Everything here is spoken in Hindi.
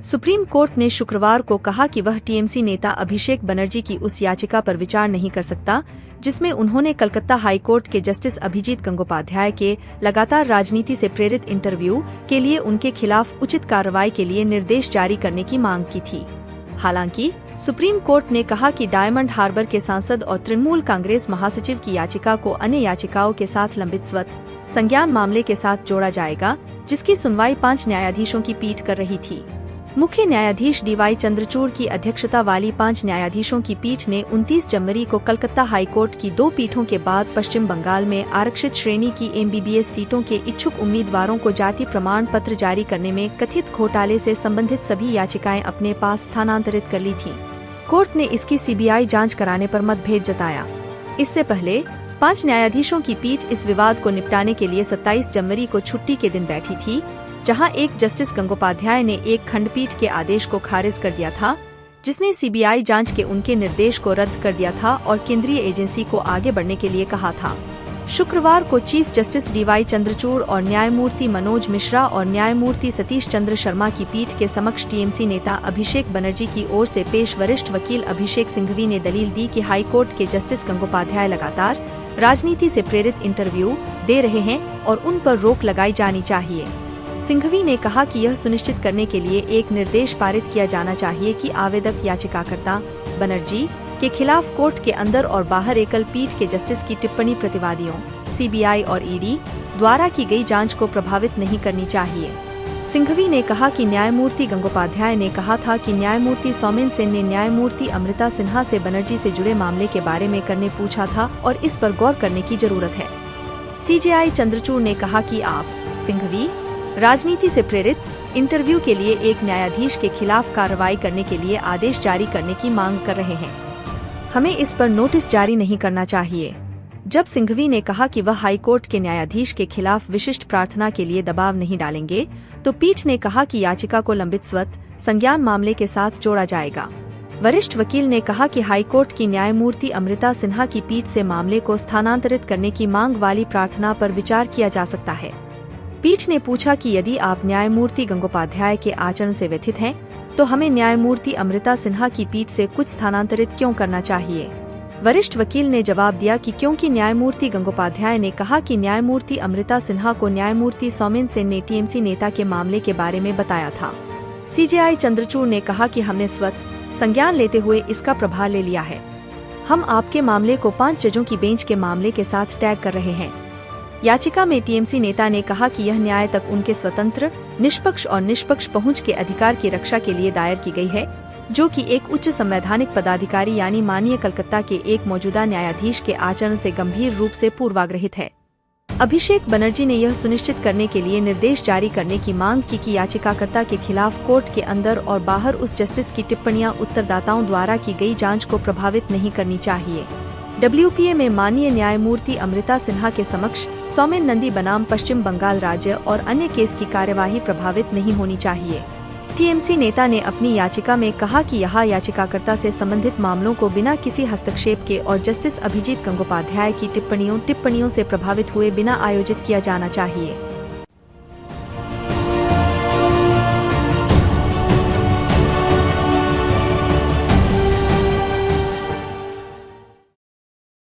सुप्रीम कोर्ट ने शुक्रवार को कहा कि वह टीएमसी नेता अभिषेक बनर्जी की उस याचिका पर विचार नहीं कर सकता जिसमें उन्होंने कलकत्ता हाई कोर्ट के जस्टिस अभिजीत गंगोपाध्याय के लगातार राजनीति से प्रेरित इंटरव्यू के लिए उनके खिलाफ उचित कार्रवाई के लिए निर्देश जारी करने की मांग की थी। हालांकि सुप्रीम कोर्ट ने कहा कि डायमंड हार्बर के सांसद और तृणमूल कांग्रेस महासचिव की याचिका को अन्य याचिकाओं के साथ लंबित स्वत संज्ञान मामले के साथ जोड़ा जाएगा, जिसकी सुनवाई 5 न्यायाधीशों की पीठ कर रही थी। मुख्य न्यायाधीश डीवाई चंद्रचूड़ की अध्यक्षता वाली 5 न्यायाधीशों की पीठ ने 29 जनवरी को कलकत्ता हाई कोर्ट की 2 पीठों के बाद पश्चिम बंगाल में आरक्षित श्रेणी की एमबीबीएस सीटों के इच्छुक उम्मीदवारों को जाति प्रमाण पत्र जारी करने में कथित घोटाले से संबंधित सभी याचिकाएं अपने पास स्थानांतरित कर ली थी। कोर्ट ने इसकी सीबीआई जांच कराने पर मतभेद जताया। इससे पहले 5 न्यायाधीशों की पीठ इस विवाद को निपटाने के लिए 27 जनवरी को छुट्टी के दिन बैठी थी, जहां एक जस्टिस गंगोपाध्याय ने एक खंडपीठ के आदेश को खारिज कर दिया था, जिसने सीबीआई जांच के उनके निर्देश को रद्द कर दिया था और केंद्रीय एजेंसी को आगे बढ़ने के लिए कहा था। शुक्रवार को चीफ जस्टिस डीवाई चंद्रचूड़ और न्यायमूर्ति मनोज मिश्रा और न्यायमूर्ति सतीश चंद्र शर्मा की पीठ के समक्ष टीएमसी नेता अभिषेक बनर्जी की ओर से पेश वरिष्ठ वकील अभिषेक सिंघवी ने दलील दी कि हाई कोर्ट के जस्टिस गंगोपाध्याय लगातार राजनीति से प्रेरित इंटरव्यू दे रहे हैं और उन पर रोक लगाई जानी चाहिए। सिंघवी ने कहा कि यह सुनिश्चित करने के लिए एक निर्देश पारित किया जाना चाहिए कि आवेदक याचिकाकर्ता बनर्जी के खिलाफ कोर्ट के अंदर और बाहर एकल पीठ के जस्टिस की टिप्पणी प्रतिवादियों, सीबीआई और ईडी द्वारा की गई जांच को प्रभावित नहीं करनी चाहिए। सिंघवी ने कहा कि न्यायमूर्ति गंगोपाध्याय ने कहा था कि न्यायमूर्ति सौमेन सेन ने न्यायमूर्ति अमृता सिन्हा से बनर्जी से जुड़े मामले के बारे में करने पूछा था और इस पर गौर करने की जरूरत है। सीजेआई चंद्रचूड़ ने कहा कि आप, सिंघवी, राजनीति से प्रेरित इंटरव्यू के लिए एक न्यायाधीश के खिलाफ कार्रवाई करने के लिए आदेश जारी करने की मांग कर रहे हैं। हमें इस पर नोटिस जारी नहीं करना चाहिए। जब सिंघवी ने कहा कि वह हाई कोर्ट के न्यायाधीश के खिलाफ विशिष्ट प्रार्थना के लिए दबाव नहीं डालेंगे, तो पीठ ने कहा कि याचिका को लंबित स्वत संज्ञान मामले के साथ जोड़ा जाएगा। वरिष्ठ वकील ने कहा कि हाई कोर्ट की न्यायमूर्ति अमृता सिन्हा की पीठ से मामले को स्थानांतरित करने की मांग वाली प्रार्थना पर विचार किया जा सकता है। पीठ ने पूछा कि यदि आप न्यायमूर्ति गंगोपाध्याय के आचरण से व्यथित हैं, तो हमें न्यायमूर्ति अमृता सिन्हा की पीठ से कुछ स्थानांतरित क्यों करना चाहिए। वरिष्ठ वकील ने जवाब दिया कि क्योंकि न्यायमूर्ति गंगोपाध्याय ने कहा कि न्यायमूर्ति अमृता सिन्हा को न्यायमूर्ति सौमेन सेन ने टीएमसी नेता के मामले के बारे में बताया था। सीजेआई चंद्रचूड़ ने कहा कि हमने स्वत संज्ञान लेते हुए इसका प्रभार ले लिया है। हम आपके मामले को 5 जजों की बेंच के मामले के साथ टैग कर रहे हैं। याचिका में टीएमसी नेता ने कहा कि यह न्याय तक उनके स्वतंत्र, निष्पक्ष और निष्पक्ष पहुंच के अधिकार की रक्षा के लिए दायर की गई है, जो कि एक उच्च संवैधानिक पदाधिकारी यानी माननीय कलकत्ता के एक मौजूदा न्यायाधीश के आचरण से गंभीर रूप से पूर्वाग्रहित है। अभिषेक बनर्जी ने यह सुनिश्चित करने के लिए निर्देश जारी करने की मांग की कि याचिकाकर्ता के खिलाफ कोर्ट के अंदर और बाहर उस जस्टिस की टिप्पणियां उत्तरदाताओं द्वारा की गई जांच को प्रभावित नहीं करनी चाहिए। WPA में माननीय न्यायमूर्ति अमृता सिन्हा के समक्ष सौमेन नंदी बनाम पश्चिम बंगाल राज्य और अन्य केस की कार्यवाही प्रभावित नहीं होनी चाहिए। टीएमसी नेता ने अपनी याचिका में कहा कि यह याचिकाकर्ता से संबंधित मामलों को बिना किसी हस्तक्षेप के और जस्टिस अभिजीत गंगोपाध्याय की टिप्पणियों से प्रभावित हुए बिना आयोजित किया जाना चाहिए।